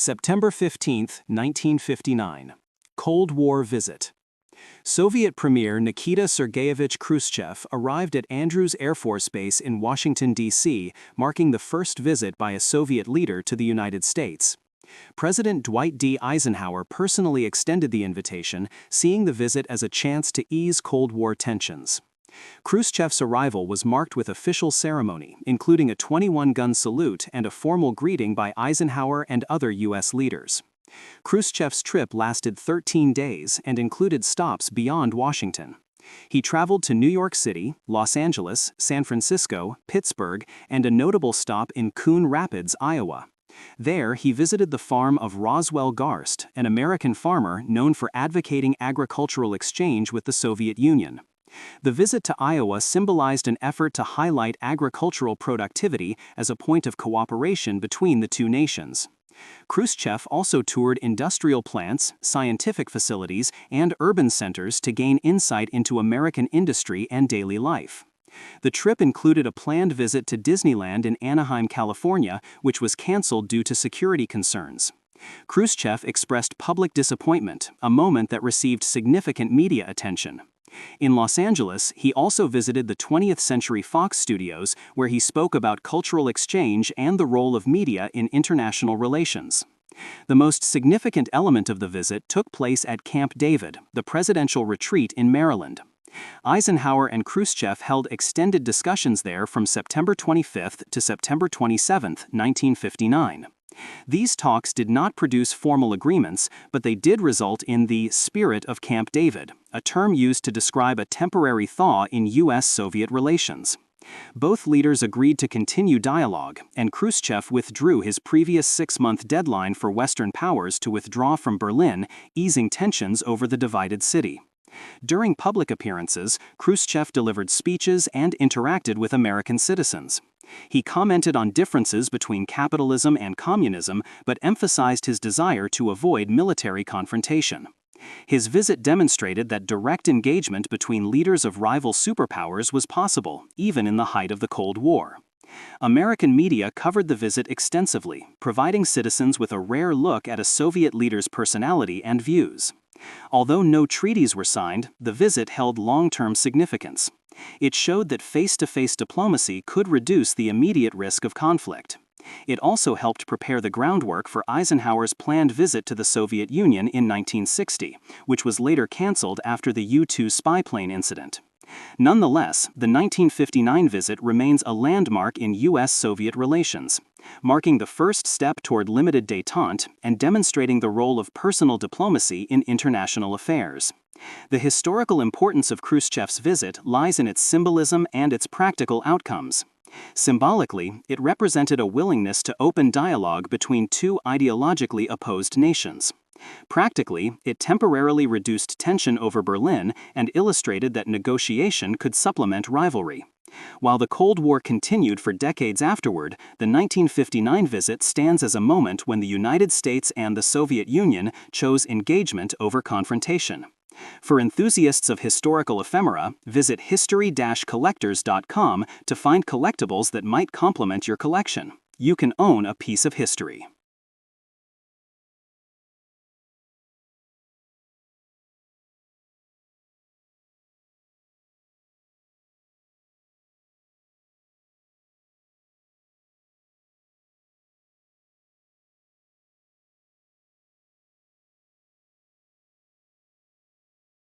September 15, 1959. Cold War visit. Soviet Premier Nikita Sergeyevich Khrushchev arrived at Andrews Air Force Base in Washington, D.C., marking the first visit by a Soviet leader to the United States. President Dwight D. Eisenhower personally extended the invitation, seeing the visit as a chance to ease Cold War tensions. Khrushchev's arrival was marked with official ceremony, including a 21-gun salute and a formal greeting by Eisenhower and other U.S. leaders. Khrushchev's trip lasted 13 days and included stops beyond Washington. He traveled to New York City, Los Angeles, San Francisco, Pittsburgh, and a notable stop in Coon Rapids, Iowa. There, he visited the farm of Roswell Garst, an American farmer known for advocating agricultural exchange with the Soviet Union. The visit to Iowa symbolized an effort to highlight agricultural productivity as a point of cooperation between the two nations. Khrushchev also toured industrial plants, scientific facilities, and urban centers to gain insight into American industry and daily life. The trip included a planned visit to Disneyland in Anaheim, California, which was canceled due to security concerns. Khrushchev expressed public disappointment, a moment that received significant media attention. In Los Angeles, he also visited the 20th Century Fox studios, where he spoke about cultural exchange and the role of media in international relations. The most significant element of the visit took place at Camp David, the presidential retreat in Maryland. Eisenhower and Khrushchev held extended discussions there from September 25 to September 27, 1959. These talks did not produce formal agreements, but they did result in the spirit of Camp David, a term used to describe a temporary thaw in U.S.-Soviet relations. Both leaders agreed to continue dialogue, and Khrushchev withdrew his previous 6-month deadline for Western powers to withdraw from Berlin, easing tensions over the divided city. During public appearances, Khrushchev delivered speeches and interacted with American citizens. He commented on differences between capitalism and communism, but emphasized his desire to avoid military confrontation. His visit demonstrated that direct engagement between leaders of rival superpowers was possible, even in the height of the Cold War. American media covered the visit extensively, providing citizens with a rare look at a Soviet leader's personality and views. Although no treaties were signed, the visit held long-term significance. It showed that face-to-face diplomacy could reduce the immediate risk of conflict. It also helped prepare the groundwork for Eisenhower's planned visit to the Soviet Union in 1960, which was later canceled after the U-2 spy plane incident. Nonetheless, the 1959 visit remains a landmark in U.S.-Soviet relations, marking the first step toward limited détente and demonstrating the role of personal diplomacy in international affairs. The historical importance of Khrushchev's visit lies in its symbolism and its practical outcomes. Symbolically, it represented a willingness to open dialogue between two ideologically opposed nations. Practically, it temporarily reduced tension over Berlin and illustrated that negotiation could supplement rivalry. While the Cold War continued for decades afterward, the 1959 visit stands as a moment when the United States and the Soviet Union chose engagement over confrontation. For enthusiasts of historical ephemera, visit history-collectors.com to find collectibles that might complement your collection. You can own a piece of history.